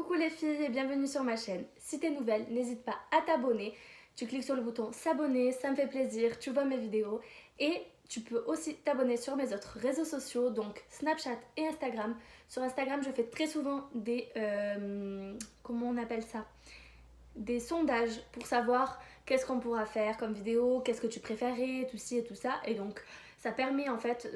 Coucou les filles et bienvenue sur ma chaîne. Si t'es nouvelle, n'hésite pas à t'abonner. Tu cliques sur le bouton s'abonner, ça me fait plaisir, tu vois mes vidéos. Et tu peux aussi t'abonner sur mes autres réseaux sociaux, donc Snapchat et Instagram. Sur Instagram, je fais très souvent des... comment on appelle ça? Des sondages pour savoir qu'est-ce qu'on pourra faire comme vidéo, qu'est-ce que tu préférais, tout ci et tout ça. Et donc ça permet en fait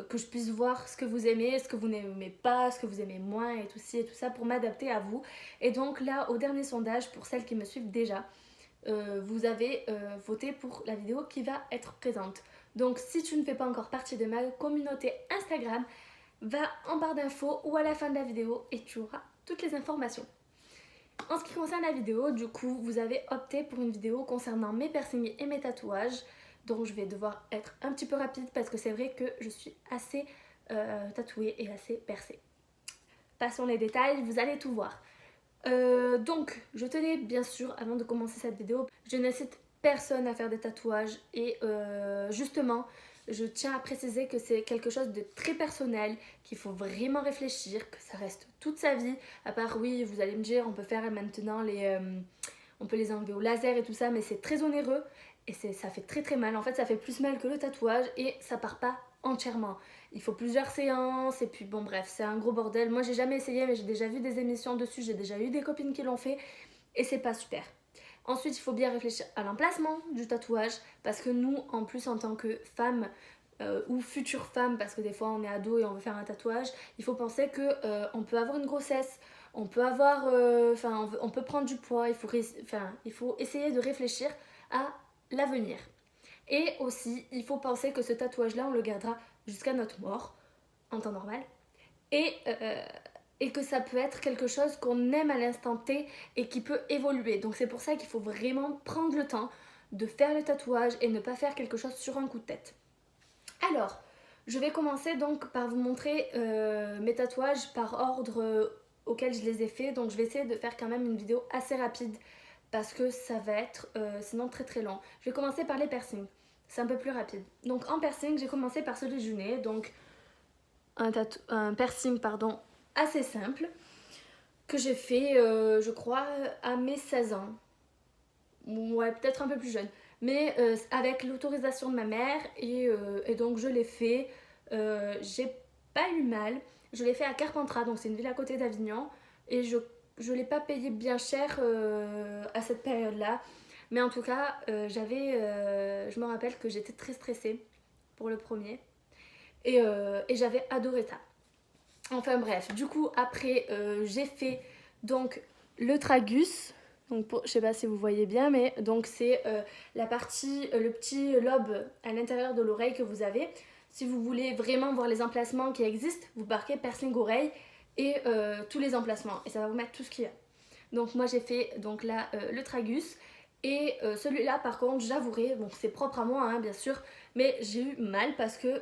que je puisse voir ce que vous aimez, ce que vous n'aimez pas, ce que vous aimez moins et tout ci et tout ça pour m'adapter à vous. Et donc là au dernier sondage, pour celles qui me suivent déjà, vous avez voté pour la vidéo qui va être présente. Donc si tu ne fais pas encore partie de ma communauté Instagram, va en barre d'infos ou à la fin de la vidéo et tu auras toutes les informations. En ce qui concerne la vidéo, du coup, vous avez opté pour une vidéo concernant mes piercings et mes tatouages. Donc je vais devoir être un petit peu rapide parce que c'est vrai que je suis assez tatouée et assez percée. Passons les détails, vous allez tout voir. Donc, je tenais bien sûr, avant de commencer cette vidéo, je n'incite personne à faire des tatouages et justement, je tiens à préciser que c'est quelque chose de très personnel, qu'il faut vraiment réfléchir, que ça reste toute sa vie. À part, oui, vous allez me dire, on peut faire maintenant on peut les enlever au laser et tout ça, mais c'est très onéreux et ça fait très très mal. En fait, ça fait plus mal que le tatouage et ça part pas entièrement. Il faut plusieurs séances et puis bon bref, c'est un gros bordel. Moi j'ai jamais essayé mais j'ai déjà vu des émissions dessus, j'ai déjà eu des copines qui l'ont fait et c'est pas super. Ensuite il faut bien réfléchir à l'emplacement du tatouage parce que nous en plus en tant que femmes ou futures femmes, parce que des fois on est ado et on veut faire un tatouage, il faut penser que on peut avoir une grossesse, on peut avoir, on peut prendre du poids, il faut essayer de réfléchir à l'avenir. Et aussi, il faut penser que ce tatouage-là, on le gardera jusqu'à notre mort, en temps normal. Et, et que ça peut être quelque chose qu'on aime à l'instant T et qui peut évoluer. Donc c'est pour ça qu'il faut vraiment prendre le temps de faire le tatouage et ne pas faire quelque chose sur un coup de tête. Alors, je vais commencer donc par vous montrer mes tatouages par ordre auquel je les ai faits. Donc je vais essayer de faire quand même une vidéo assez rapide parce que ça va être sinon très très long. Je vais commencer par les piercings. C'est un peu plus rapide. Donc en piercing, j'ai commencé par celui du nez. Donc un piercing pardon, assez simple que j'ai fait, je crois, à mes 16 ans. Ouais, peut-être un peu plus jeune. Mais avec l'autorisation de ma mère et donc je l'ai fait. J'ai pas eu mal. Je l'ai fait à Carpentras, donc c'est une ville à côté d'Avignon. Et je l'ai pas payé bien cher à cette période-là. Mais en tout cas, je me rappelle que j'étais très stressée pour le premier. Et j'avais adoré ça. Enfin bref, du coup après j'ai fait donc le tragus. Donc je sais pas si vous voyez bien, mais donc c'est la partie, le petit lobe à l'intérieur de l'oreille que vous avez. Si vous voulez vraiment voir les emplacements qui existent, vous marquez piercing oreille et tous les emplacements et ça va vous mettre tout ce qu'il y a. Donc moi j'ai fait donc là le tragus et celui-là par contre j'avouerai, bon c'est propre à moi hein, bien sûr, mais j'ai eu mal parce que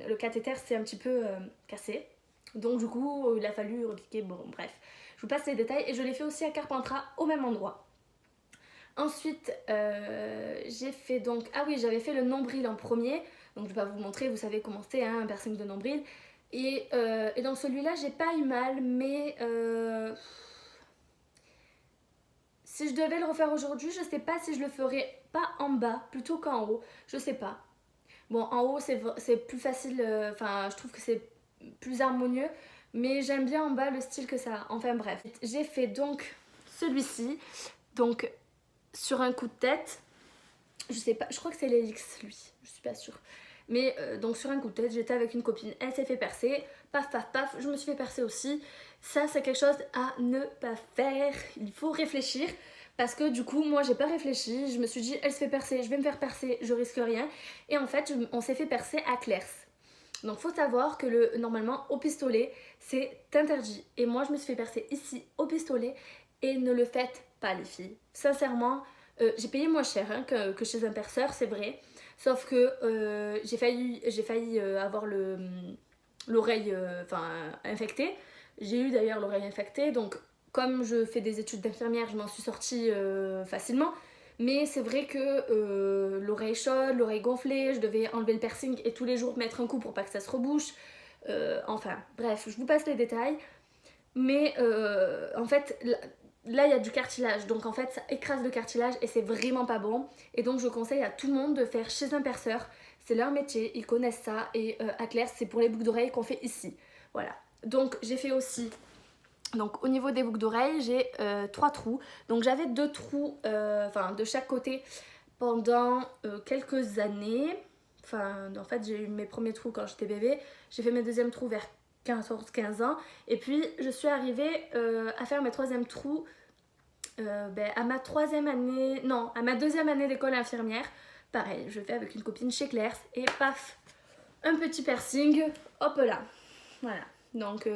le cathéter s'est un petit peu cassé. Donc du coup il a fallu repiquer, bon bref. Je vous passe les détails et je l'ai fait aussi à Carpentras au même endroit. Ensuite j'ai fait donc, ah oui j'avais fait le nombril en premier. Donc je vais pas vous montrer, vous savez comment c'est hein, un piercing de nombril. Et dans celui-là j'ai pas eu mal mais... si je devais le refaire aujourd'hui, je sais pas si je le ferais pas en bas plutôt qu'en haut. Je sais pas. Bon, en haut c'est plus facile, enfin je trouve que c'est plus harmonieux, mais j'aime bien en bas le style que ça a. Enfin bref. J'ai fait donc celui-ci, donc sur un coup de tête. Je sais pas, je crois que c'est l'Helix lui, je suis pas sûre. Mais donc sur un coup de tête, j'étais avec une copine, elle s'est fait percer, paf paf paf, je me suis fait percer aussi. Ça c'est quelque chose à ne pas faire, il faut réfléchir. Parce que du coup moi j'ai pas réfléchi, je me suis dit elle se fait percer, je vais me faire percer, je risque rien. Et en fait on s'est fait percer à Clairs. Donc faut savoir que normalement au pistolet c'est interdit. Et moi je me suis fait percer ici au pistolet et ne le faites pas les filles. Sincèrement, j'ai payé moins cher hein, que chez un perceur, c'est vrai. Sauf que j'ai failli avoir l'oreille infectée. J'ai eu d'ailleurs l'oreille infectée. Donc comme je fais des études d'infirmière, je m'en suis sortie facilement. Mais c'est vrai que l'oreille chaude, l'oreille gonflée, je devais enlever le piercing et tous les jours mettre un coup pour pas que ça se rebouche. Enfin, bref, je vous passe les détails. mais en fait là il y a du cartilage, donc en fait ça écrase le cartilage et c'est vraiment pas bon. Et donc je conseille à tout le monde de faire chez un perceur, c'est leur métier, ils connaissent ça. Et à Claire c'est pour les boucles d'oreilles qu'on fait ici. Voilà, donc j'ai fait aussi, donc au niveau des boucles d'oreilles j'ai 3 trous. Donc j'avais 2 trous enfin de chaque côté pendant quelques années. Enfin en fait j'ai eu mes premiers trous quand j'étais bébé, j'ai fait mes deuxièmes trous vers 15 ans. Et puis je suis arrivée à faire mes troisièmes trous à ma troisième année, non, à ma deuxième année d'école infirmière. Pareil, je fais avec une copine chez Claire's et paf, un petit piercing, hop là. Voilà. Donc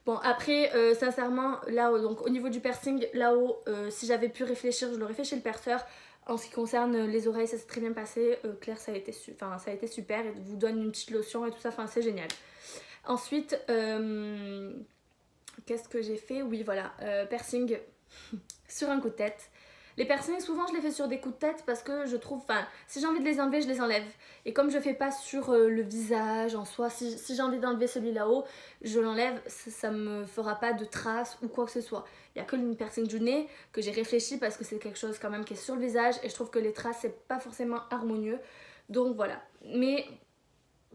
bon après sincèrement là-haut, donc au niveau du piercing là-haut, si j'avais pu réfléchir, je l'aurais fait chez le perceur. En ce qui concerne les oreilles, ça s'est très bien passé. Claire, ça a été super. Elle vous donne une petite lotion et tout ça. Enfin, c'est génial. Ensuite, qu'est-ce que j'ai fait? Oui, voilà, piercing sur un coup de tête. Les piercings, souvent, je les fais sur des coups de tête parce que je trouve, enfin, si j'ai envie de les enlever, je les enlève. Et comme je fais pas sur le visage en soi, si j'ai envie d'enlever celui là-haut, je l'enlève, ça me fera pas de traces ou quoi que ce soit. Il y a que le piercing du nez que j'ai réfléchi parce que c'est quelque chose quand même qui est sur le visage et je trouve que les traces, c'est pas forcément harmonieux. Donc voilà. Mais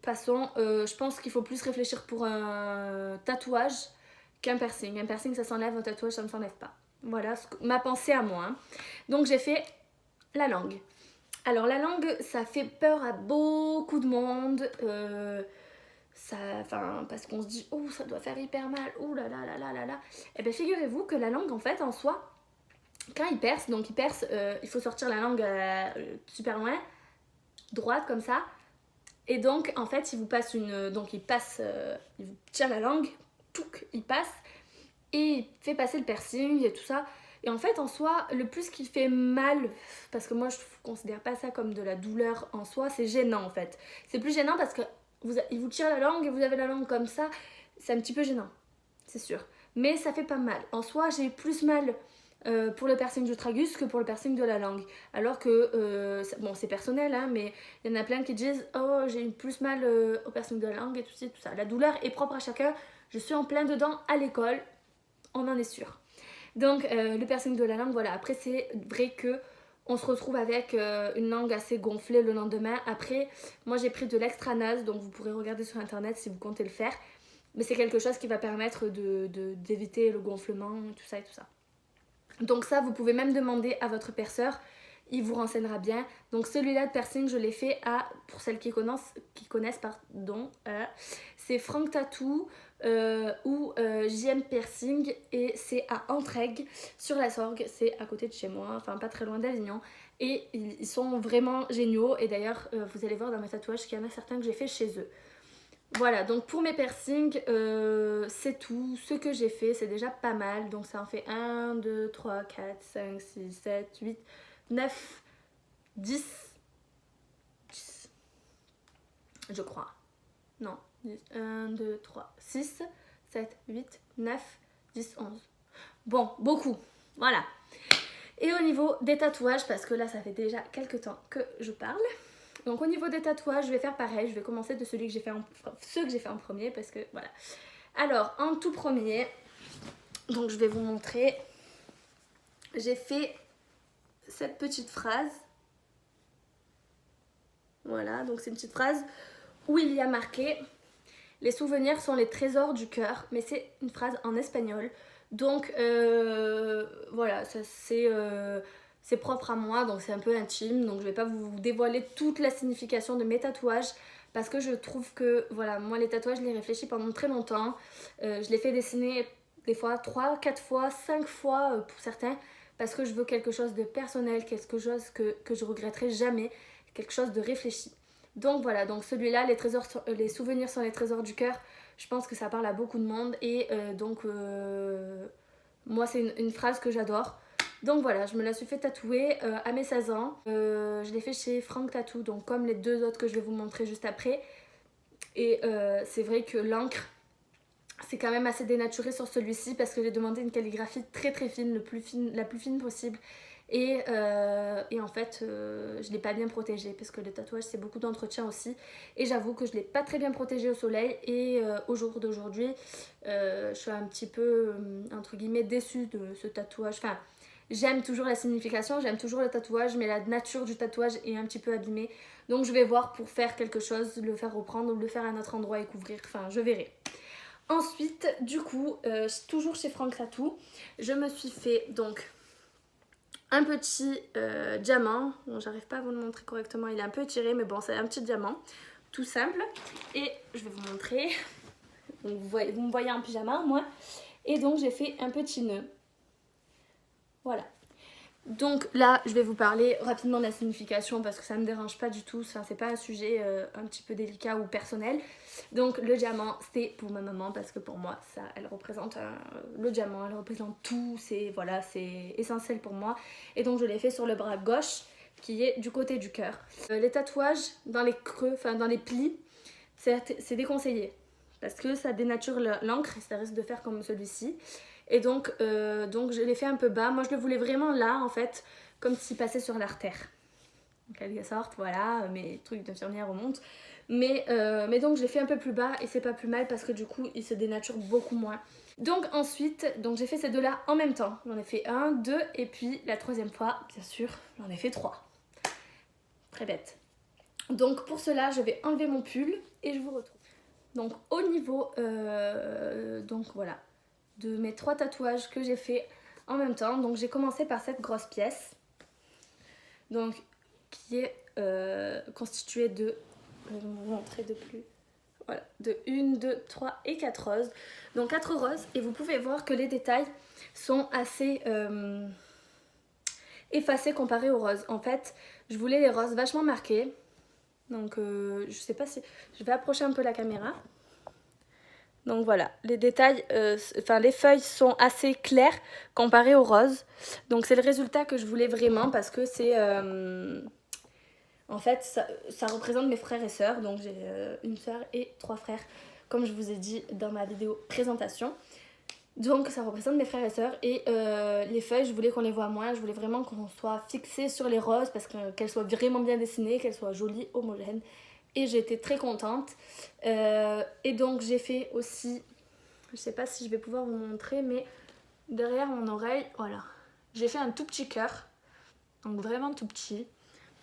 passons, je pense qu'il faut plus réfléchir pour un tatouage qu'un piercing. Un piercing ça s'enlève, un tatouage ça ne s'enlève pas. Voilà ma pensée à moi. Donc j'ai fait la langue. Alors la langue ça fait peur à beaucoup de monde. Parce qu'on se dit oh ça doit faire hyper mal, oh là là là là là là. Et bien figurez-vous que la langue en fait en soi, quand il perce, donc il perce, il faut sortir la langue super loin, droite comme ça. Et donc, en fait, il vous passe une. Donc, il vous tire la langue, touc, il passe, et il fait passer le piercing et tout ça. Et en fait, en soi, le plus qui fait mal, parce que moi, je considère pas ça comme de la douleur en soi, c'est gênant en fait. C'est plus gênant parce que il vous tire la langue et vous avez la langue comme ça, c'est un petit peu gênant, c'est sûr. Mais ça fait pas mal. En soi, j'ai plus mal pour le piercing du tragus que pour le piercing de la langue. Alors que, bon, c'est personnel, hein, mais il y en a plein qui disent oh, j'ai eu plus mal au piercing de la langue et tout ça. La douleur est propre à chacun. Je suis en plein dedans à l'école, on en est sûr. Donc, le piercing de la langue, voilà. Après, c'est vrai que on se retrouve avec une langue assez gonflée le lendemain. Après, moi j'ai pris de l'extranase, donc vous pourrez regarder sur internet si vous comptez le faire. Mais c'est quelque chose qui va permettre d'éviter le gonflement, tout ça et tout ça. Donc ça, vous pouvez même demander à votre perceur, il vous renseignera bien. Donc celui-là de piercing, je l'ai fait pour celles qui connaissent pardon, c'est Frank Tattoo ou JM Piercing et c'est à Entraigues sur la Sorgue, c'est à côté de chez moi, enfin pas très loin d'Avignon. Et ils sont vraiment géniaux et d'ailleurs vous allez voir dans mes tatouages qu'il y en a certains que j'ai fait chez eux. Voilà, donc pour mes piercings, c'est tout. Ce que j'ai fait, c'est déjà pas mal. Donc ça en fait 1, 2, 3, 4, 5, 6, 7, 8, 9, 10, 10 je crois. Non, 1, 2, 3, 6, 7, 8, 9, 10, 11. Bon, beaucoup. Voilà. Et au niveau des tatouages, parce que là ça fait déjà quelques temps que je parle. Donc au niveau des tatouages, je vais faire pareil. Je vais commencer de ceux que j'ai fait en premier parce que voilà. Alors en tout premier, donc je vais vous montrer. J'ai fait cette petite phrase. Voilà, donc c'est une petite phrase où il y a marqué les souvenirs sont les trésors du cœur, mais c'est une phrase en espagnol. Donc voilà, ça c'est propre à moi, donc c'est un peu intime, donc je vais pas vous dévoiler toute la signification de mes tatouages parce que je trouve que voilà, moi les tatouages je les réfléchis pendant très longtemps. Je les fais dessiner des fois 3, 4 fois, 5 fois pour certains parce que je veux quelque chose de personnel, quelque chose que je regretterai jamais, quelque chose de réfléchi. Donc voilà, donc celui-là, les souvenirs sont les trésors du cœur, je pense que ça parle à beaucoup de monde et moi c'est une phrase que j'adore. Donc voilà, je me la suis fait tatouer à mes 16 ans. Je l'ai fait chez Frank Tattoo, donc comme les deux autres que je vais vous montrer juste après. Et c'est vrai que l'encre, c'est quand même assez dénaturé sur celui-ci parce que j'ai demandé une calligraphie très très fine, la plus fine possible. Et en fait je l'ai pas bien protégé parce que le tatouage c'est beaucoup d'entretien aussi, et j'avoue que je l'ai pas très bien protégé au soleil, et au jour d'aujourd'hui je suis un petit peu entre guillemets déçue de ce tatouage. Enfin, j'aime toujours la signification, j'aime toujours le tatouage, mais la nature du tatouage est un petit peu abîmée, donc je vais voir pour faire quelque chose, le faire reprendre ou le faire à un autre endroit et couvrir, enfin je verrai. Ensuite, du coup, toujours chez Franck Tattoo, je me suis fait donc un petit diamant. Bon, j'arrive pas à vous le montrer correctement, il est un peu étiré, mais bon, c'est un petit diamant, tout simple. Et je vais vous montrer. Donc, vous me voyez en pyjama, moi. Et donc, j'ai fait un petit nœud. Voilà. Donc là, je vais vous parler rapidement de la signification parce que ça ne me dérange pas du tout. Enfin, c'est pas un sujet un petit peu délicat ou personnel. Donc le diamant, c'est pour ma maman parce que pour moi, ça, elle représente le diamant, elle représente tout. C'est voilà, c'est essentiel pour moi. Et donc je l'ai fait sur le bras gauche qui est du côté du cœur. Les tatouages dans les creux, enfin dans les plis, c'est déconseillé parce que ça dénature l'encre et ça risque de faire comme celui-ci. Et donc je l'ai fait un peu bas. Moi je le voulais vraiment là en fait, comme s'il passait sur l'artère. En quelque sorte, voilà, mes trucs d'infirmière remontent. Mais donc je l'ai fait un peu plus bas et c'est pas plus mal parce que du coup il se dénature beaucoup moins. Donc ensuite, j'ai fait ces deux là en même temps. J'en ai fait un, deux, et puis la troisième fois, bien sûr, j'en ai fait trois. Très bête. Donc pour cela, je vais enlever mon pull et je vous retrouve. Donc au niveau, donc voilà, de mes trois tatouages que j'ai fait en même temps. Donc j'ai commencé par cette grosse pièce, donc qui est constituée de, je vais vous montrer de plus, voilà, de 1, 2, 3 et 4 roses. Donc 4 roses, et vous pouvez voir que les détails sont assez effacés comparés aux roses. En fait, je voulais les roses vachement marquées. Donc je sais pas si, je vais approcher un peu la caméra. Donc voilà, les détails, les feuilles sont assez claires comparées aux roses. Donc c'est le résultat que je voulais vraiment parce que c'est... en fait, ça représente mes frères et sœurs. Donc j'ai une sœur et 3 frères, comme je vous ai dit dans ma vidéo présentation. Donc ça représente mes frères et sœurs. Et les feuilles, je voulais qu'on les voit moins. Je voulais vraiment qu'on soit fixé sur les roses parce qu'elles soient vraiment bien dessinées, qu'elles soient jolies, homogènes. Et j'ai été très contente. Et donc j'ai fait aussi, je sais pas si je vais pouvoir vous montrer, mais derrière mon oreille, voilà, j'ai fait un tout petit cœur, donc vraiment tout petit.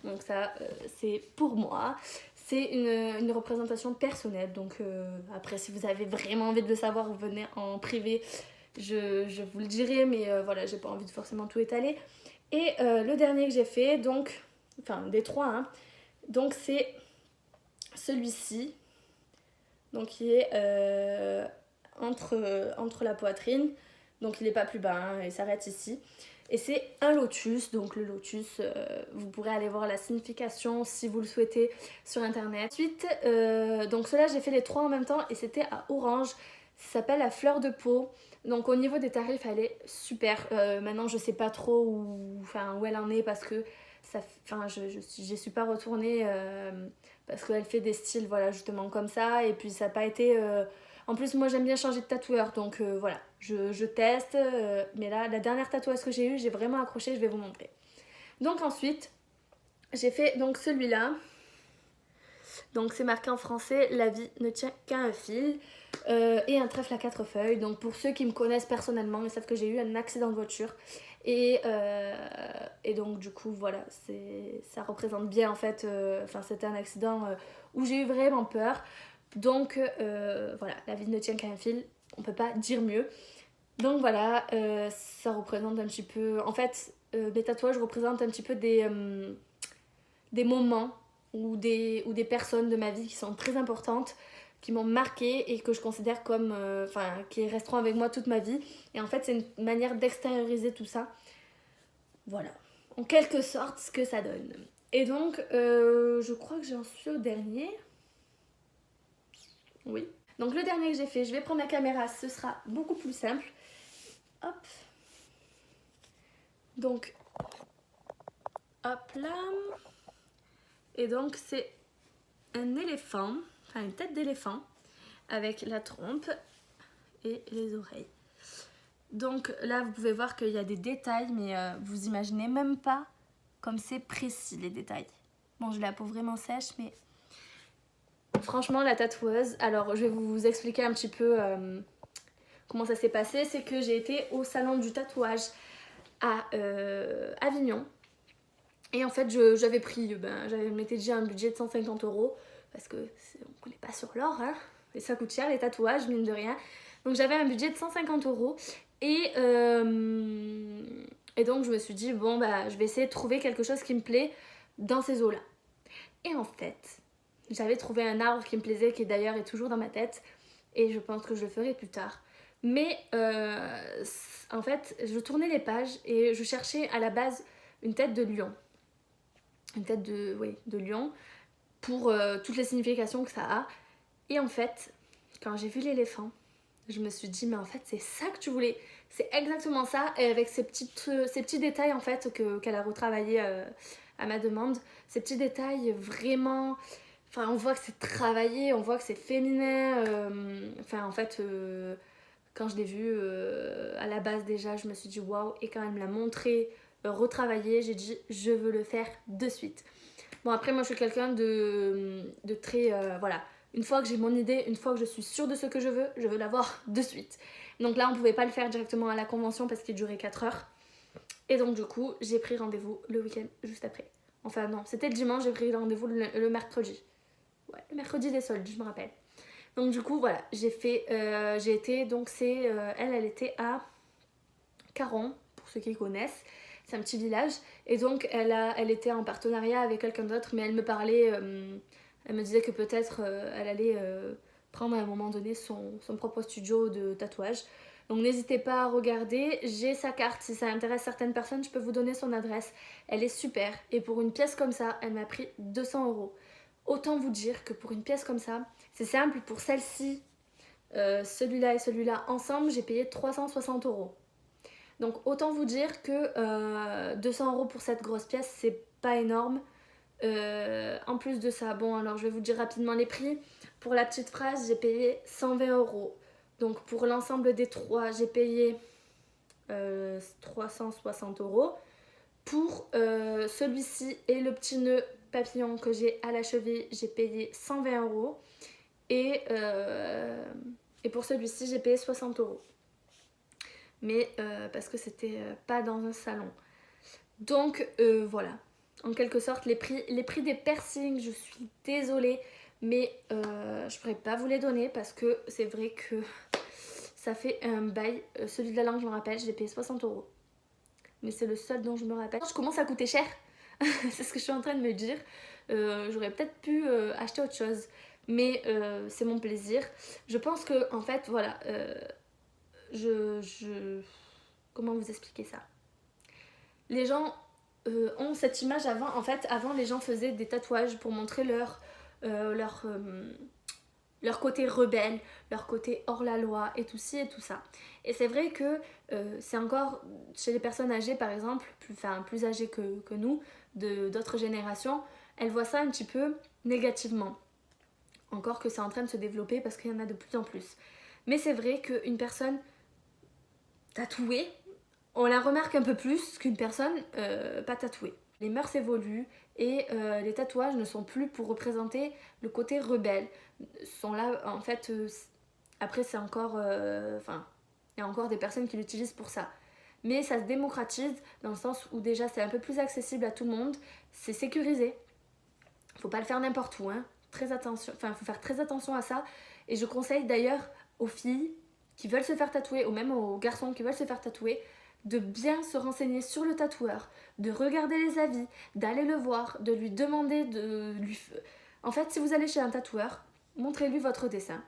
Donc ça c'est pour moi, c'est une représentation personnelle. Donc après, si vous avez vraiment envie de le savoir, vous venez en privé, je vous le dirai, mais voilà, j'ai pas envie de forcément tout étaler. Et le dernier que j'ai fait, donc, enfin des trois, hein, donc c'est celui-ci, donc qui est entre la poitrine, donc il n'est pas plus bas, hein, il s'arrête ici, et c'est un lotus. Donc le lotus, vous pourrez aller voir la signification si vous le souhaitez sur internet. Ensuite, donc cela j'ai fait les trois en même temps et c'était à Orange, ça s'appelle la fleur de peau. Donc au niveau des tarifs elle est super. Maintenant je sais pas trop où elle en est parce que j'y suis pas retournée parce qu'elle fait des styles voilà justement comme ça, et puis ça n'a pas été en plus moi j'aime bien changer de tatoueur, donc voilà, je teste, mais là la dernière tatouage que j'ai eue, j'ai vraiment accroché, je vais vous montrer. Donc ensuite j'ai fait donc celui-là, donc c'est marqué en français, la vie ne tient qu'à un fil, et un trèfle à 4 feuilles. Donc pour ceux qui me connaissent personnellement, ils savent que j'ai eu un accident de voiture, et donc du coup voilà, ça représente bien en fait, c'était un accident où j'ai eu vraiment peur. Donc voilà, la vie ne tient qu'à un fil, on peut pas dire mieux. Donc voilà, ça représente un petit peu, en fait mes tatouages représentent un petit peu des moments ou des personnes de ma vie qui sont très importantes, qui m'ont marquée et que je considère comme, qui resteront avec moi toute ma vie. Et en fait c'est une manière d'extérioriser tout ça. Voilà, en quelque sorte ce que ça donne. Et donc je crois que j'en suis au dernier. Oui. Donc le dernier que j'ai fait, je vais prendre la caméra, ce sera beaucoup plus simple. Hop. Donc, hop là. Et donc c'est un éléphant, enfin une tête d'éléphant, avec la trompe et les oreilles. Donc là, vous pouvez voir qu'il y a des détails, mais vous imaginez même pas comme c'est précis les détails. Bon, j'ai la peau vraiment sèche, mais franchement, la tatoueuse, alors je vais vous expliquer un petit peu comment ça s'est passé. C'est que j'ai été au salon du tatouage à Avignon. Et en fait, j'avais pris, j'avais m'étais dit un budget de 150 euros parce que on connaît pas sur l'or, hein, et ça coûte cher les tatouages, mine de rien. Donc j'avais un budget de 150 euros et donc je me suis dit, bon, bah, je vais essayer de trouver quelque chose qui me plaît dans ces eaux-là. Et en fait, j'avais trouvé un arbre qui me plaisait, qui d'ailleurs est toujours dans ma tête, et je pense que je le ferai plus tard. Mais en fait, je tournais les pages et je cherchais à la base une tête de lion. Une tête de lion pour toutes les significations que ça a. Et en fait, quand j'ai vu l'éléphant, je me suis dit, mais en fait, c'est ça que tu voulais. C'est exactement ça, et avec ces petits détails en fait qu'elle a retravaillé à ma demande. Ces petits détails vraiment... Enfin, on voit que c'est travaillé, on voit que c'est féminin. Enfin, en fait, quand je l'ai vu à la base déjà, je me suis dit waouh. Et quand elle me l'a montré, retravaillé, j'ai dit je veux le faire de suite. Bon, après, moi je suis quelqu'un de très. Voilà. Une fois que j'ai mon idée, une fois que je suis sûre de ce que je veux l'avoir de suite. Donc là, on pouvait pas le faire directement à la convention parce qu'il durait 4 heures. Et donc, du coup, j'ai pris rendez-vous le week-end juste après. Enfin, non, c'était le dimanche, j'ai pris rendez-vous le mercredi. Ouais, le mercredi des soldes, je me rappelle. Donc, du coup, voilà, j'ai été, donc elle était à Caron, pour ceux qui connaissent. C'est un petit village. Et donc, elle était en partenariat avec quelqu'un d'autre, mais elle me parlait, elle me disait que peut-être elle allait prendre à un moment donné son propre studio de tatouage. Donc n'hésitez pas à regarder, j'ai sa carte, si ça intéresse certaines personnes, je peux vous donner son adresse. Elle est super, et pour une pièce comme ça, elle m'a pris 200 euros. Autant vous dire que pour une pièce comme ça, c'est simple, pour celle-ci, celui-là et celui-là ensemble, j'ai payé 360 euros. Donc autant vous dire que 200 euros pour cette grosse pièce, c'est pas énorme. En plus de ça, bon, alors je vais vous dire rapidement les prix. Pour la petite phrase, j'ai payé 120 euros. Donc pour l'ensemble des trois, j'ai payé 360 euros. Pour celui-ci et le petit nœud papillon que j'ai à la cheville, j'ai payé 120 euros. Et pour celui-ci, j'ai payé 60 euros. Mais parce que c'était pas dans un salon. Donc voilà. En quelque sorte, les prix des piercings, je suis désolée, mais je pourrais pas vous les donner parce que c'est vrai que ça fait un bail. Celui de la langue, je me rappelle, je l'ai payé 60 euros. Mais c'est le seul dont je me rappelle. Je commence à coûter cher, c'est ce que je suis en train de me dire. J'aurais peut-être pu acheter autre chose, mais c'est mon plaisir. Je pense que, en fait, voilà, comment vous expliquer ça? Les gens ont cette image avant. En fait, avant, les gens faisaient des tatouages pour montrer leur côté rebelle, leur côté hors la loi et tout ci et tout ça. Et c'est vrai que c'est encore chez les personnes âgées, par exemple, plus âgées que nous, d'autres générations, elles voient ça un petit peu négativement. Encore que c'est en train de se développer parce qu'il y en a de plus en plus. Mais c'est vrai qu'une personne tatouée, on la remarque un peu plus qu'une personne pas tatouée. Les mœurs évoluent et les tatouages ne sont plus pour représenter le côté rebelle. Sont là, en fait, après c'est encore... il y a encore des personnes qui l'utilisent pour ça. Mais ça se démocratise dans le sens où déjà c'est un peu plus accessible à tout le monde, c'est sécurisé. Faut pas le faire n'importe où, hein. Très attention, faut faire très attention à ça. Et je conseille d'ailleurs aux filles qui veulent se faire tatouer, ou même aux garçons qui veulent se faire tatouer, de bien se renseigner sur le tatoueur, de regarder les avis, d'aller le voir, de lui demander En fait, si vous allez chez un tatoueur, montrez-lui votre dessin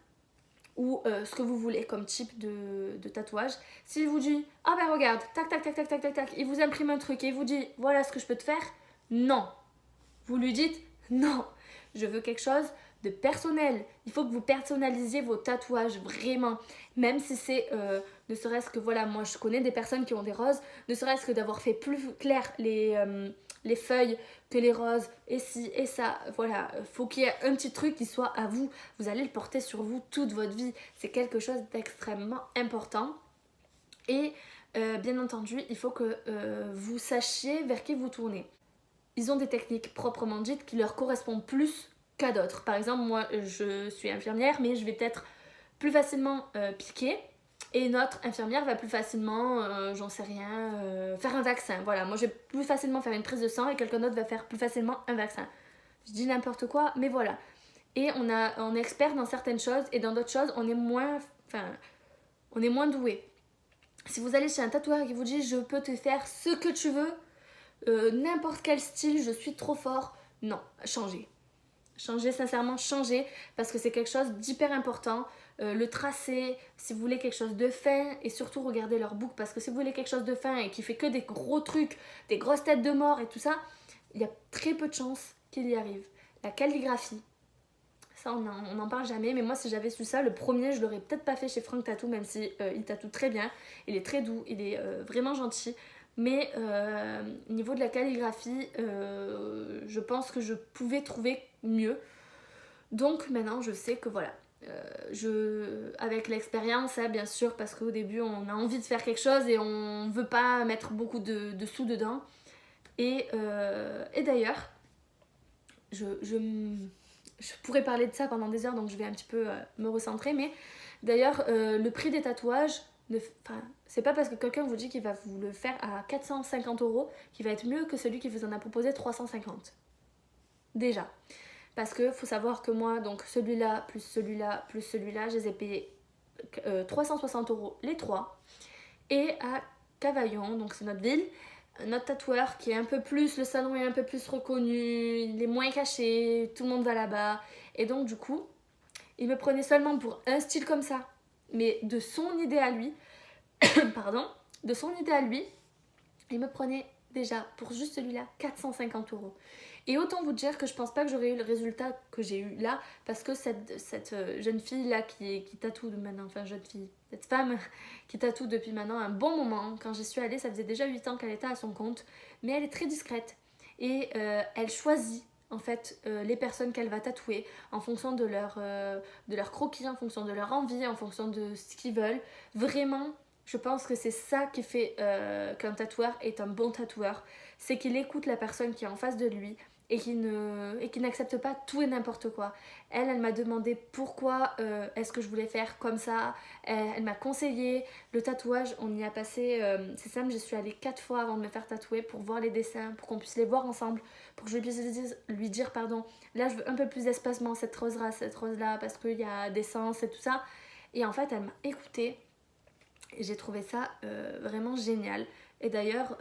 ou ce que vous voulez comme type de tatouage. S'il vous dit « Ah ben regarde, tac tac tac tac tac tac tac », il vous imprime un truc et il vous dit « Voilà ce que je peux te faire », non. Vous lui dites « Non, je veux quelque chose de personnel. Il faut que vous personnalisiez vos tatouages, vraiment. Même si c'est, ne serait-ce que, voilà, moi je connais des personnes qui ont des roses, ne serait-ce que d'avoir fait plus clair les feuilles que les roses, et ci, et ça, voilà. Faut qu'il y ait un petit truc qui soit à vous. Vous allez le porter sur vous toute votre vie. C'est quelque chose d'extrêmement important. Et bien entendu, il faut que vous sachiez vers qui vous tournez. Ils ont des techniques proprement dites qui leur correspondent plus qu'à d'autres. Par exemple, moi je suis infirmière, mais je vais peut-être plus facilement piquer. Et une autre infirmière va plus facilement, j'en sais rien, faire un vaccin. Voilà, moi je vais plus facilement faire une prise de sang et quelqu'un d'autre va faire plus facilement un vaccin. Je dis n'importe quoi, mais voilà. Et on est expert dans certaines choses et dans d'autres choses, on est moins doué. Si vous allez chez un tatoueur qui vous dit je peux te faire ce que tu veux, n'importe quel style, je suis trop fort, non, changez. Changez, sincèrement, changez, parce que c'est quelque chose d'hyper important. Le tracé, si vous voulez quelque chose de fin, et surtout regardez leur book, parce que si vous voulez quelque chose de fin et qui fait que des gros trucs, des grosses têtes de mort et tout ça, il y a très peu de chances qu'il y arrive. La calligraphie, ça on n'en parle jamais, mais moi si j'avais su ça, le premier je l'aurais peut-être pas fait chez Frank Tattoo, même si il tatoue très bien, il est très doux, il est vraiment gentil. Mais au niveau de la calligraphie, je pense que je pouvais trouver mieux. Donc maintenant je sais que voilà, avec l'expérience, hein, bien sûr, parce qu'au début on a envie de faire quelque chose et on veut pas mettre beaucoup de sous dedans. Et d'ailleurs, je pourrais parler de ça pendant des heures, donc je vais un petit peu me recentrer. Mais d'ailleurs, le prix des tatouages, c'est pas parce que quelqu'un vous dit qu'il va vous le faire à 450 € qu'il va être mieux que celui qui vous en a proposé 350. Déjà. Parce que faut savoir que moi, donc celui-là, plus celui-là, plus celui-là, je les ai payés 360 € les trois. Et à Cavaillon, donc c'est notre ville, notre tatoueur qui est un peu plus, le salon est un peu plus reconnu, il est moins caché, tout le monde va là-bas. Et donc du coup, il me prenait seulement pour un style comme ça, mais de son idée à lui, pardon, de son idée à lui, il me prenait déjà pour juste celui-là 450 €. Et autant vous dire que je pense pas que j'aurais eu le résultat que j'ai eu là, parce que cette jeune fille là qui tatoue maintenant, enfin jeune fille, cette femme qui tatoue depuis maintenant un bon moment, quand j'y suis allée, ça faisait déjà 8 ans qu'elle était à son compte, mais elle est très discrète et elle choisit en fait les personnes qu'elle va tatouer en fonction de leur croquis, en fonction de leur envie, en fonction de ce qu'ils veulent. Vraiment, je pense que c'est ça qui fait qu'un tatoueur est un bon tatoueur, c'est qu'il écoute la personne qui est en face de lui et qui n'accepte pas tout et n'importe quoi. Elle m'a demandé pourquoi est-ce que je voulais faire comme ça. Elle m'a conseillé le tatouage, on y a passé, c'est simple, j'y suis allée 4 fois avant de me faire tatouer pour voir les dessins, pour qu'on puisse les voir ensemble, pour que je puisse lui dire pardon, là je veux un peu plus d'espacement, cette rose-là, parce qu'il y a des sens et tout ça. Et en fait, elle m'a écoutée. Et j'ai trouvé ça vraiment génial. Et d'ailleurs,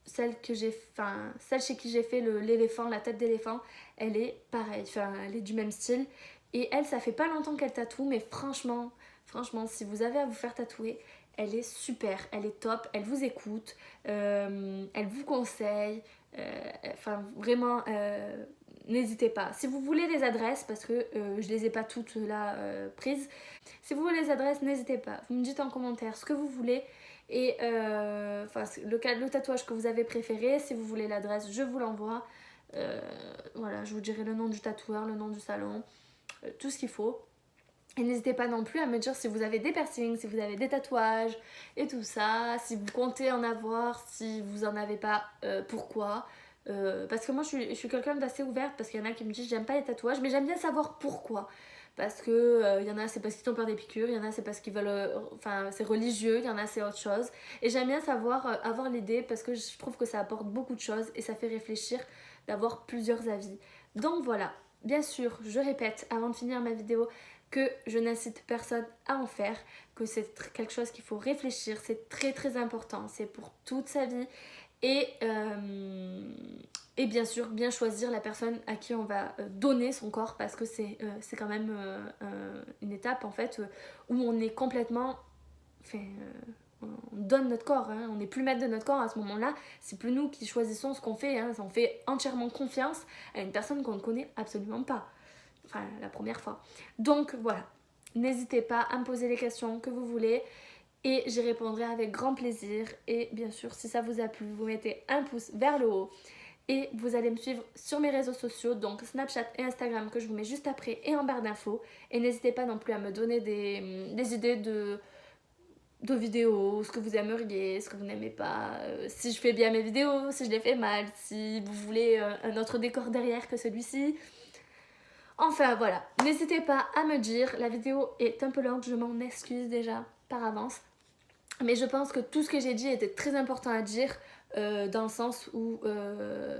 celle chez qui j'ai fait l'éléphant, la tête d'éléphant, elle est pareille, elle est du même style. Et elle, ça fait pas longtemps qu'elle tatoue, mais franchement, si vous avez à vous faire tatouer, elle est super, elle est top, elle vous écoute, elle vous conseille, vraiment, n'hésitez pas. Si vous voulez les adresses, parce que je les ai pas toutes là prises, si vous voulez les adresses, n'hésitez pas. Vous me dites en commentaire ce que vous voulez et le tatouage que vous avez préféré. Si vous voulez l'adresse, je vous l'envoie. Voilà, je vous dirai le nom du tatoueur, le nom du salon, tout ce qu'il faut. Et n'hésitez pas non plus à me dire si vous avez des piercings, si vous avez des tatouages et tout ça, si vous comptez en avoir, si vous en avez pas, pourquoi. Parce que moi je suis quelqu'un d'assez ouverte, parce qu'il y en a qui me disent j'aime pas les tatouages, mais j'aime bien savoir pourquoi. Parce que y en a c'est parce qu'ils ont peur des piqûres, il y en a c'est parce qu'ils veulent, c'est religieux, il y en a c'est autre chose. Et j'aime bien savoir, avoir l'idée, parce que je trouve que ça apporte beaucoup de choses et ça fait réfléchir d'avoir plusieurs avis. Donc voilà, bien sûr, je répète avant de finir ma vidéo que je n'incite personne à en faire, que c'est quelque chose qu'il faut réfléchir, c'est très très important, c'est pour toute sa vie. Et bien sûr, bien choisir la personne à qui on va donner son corps, parce que c'est quand même une étape en fait où on est complètement... on donne notre corps, hein. On n'est plus maître de notre corps à ce moment-là, c'est plus nous qui choisissons ce qu'on fait, hein. On fait entièrement confiance à une personne qu'on ne connaît absolument pas. Enfin, la première fois. Donc voilà, n'hésitez pas à me poser les questions que vous voulez et j'y répondrai avec grand plaisir. Et bien sûr, si ça vous a plu, vous mettez un pouce vers le haut et vous allez me suivre sur mes réseaux sociaux, donc Snapchat et Instagram, que je vous mets juste après et en barre d'infos. Et n'hésitez pas non plus à me donner des idées de vidéos, ce que vous aimeriez, ce que vous n'aimez pas, si je fais bien mes vidéos, si je les fais mal, si vous voulez un autre décor derrière que celui-ci. Enfin voilà, n'hésitez pas à me dire, la vidéo est un peu longue, je m'en excuse déjà par avance. Mais je pense que tout ce que j'ai dit était très important à dire dans le sens où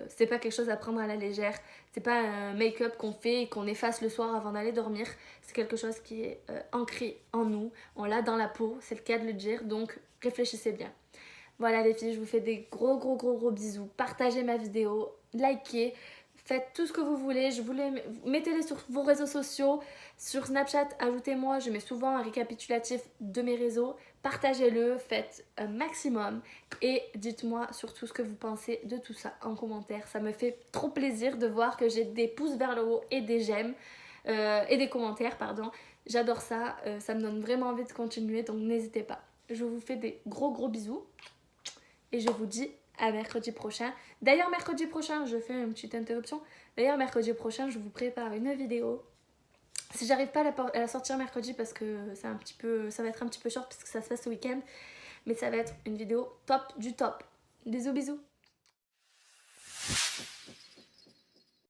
c'est pas quelque chose à prendre à la légère. C'est pas un make-up qu'on fait et qu'on efface le soir avant d'aller dormir. C'est quelque chose qui est ancré en nous. On l'a dans la peau, c'est le cas de le dire. Donc réfléchissez bien. Voilà les filles, je vous fais des gros bisous. Partagez ma vidéo, likez. Faites tout ce que vous voulez, mettez-les sur vos réseaux sociaux, sur Snapchat, ajoutez-moi, je mets souvent un récapitulatif de mes réseaux, partagez-le, faites un maximum et dites-moi surtout ce que vous pensez de tout ça en commentaire. Ça me fait trop plaisir de voir que j'ai des pouces vers le haut et des j'aime et des commentaires, pardon. J'adore ça, ça me donne vraiment envie de continuer, donc n'hésitez pas. Je vous fais des gros bisous et je vous dis à mercredi prochain. D'ailleurs, mercredi prochain, je fais une petite interruption. D'ailleurs, mercredi prochain, je vous prépare une vidéo. Si j'arrive pas à la sortir mercredi parce que ça va être un petit peu short parce que ça se fait ce week-end. Mais ça va être une vidéo top du top. Bisous.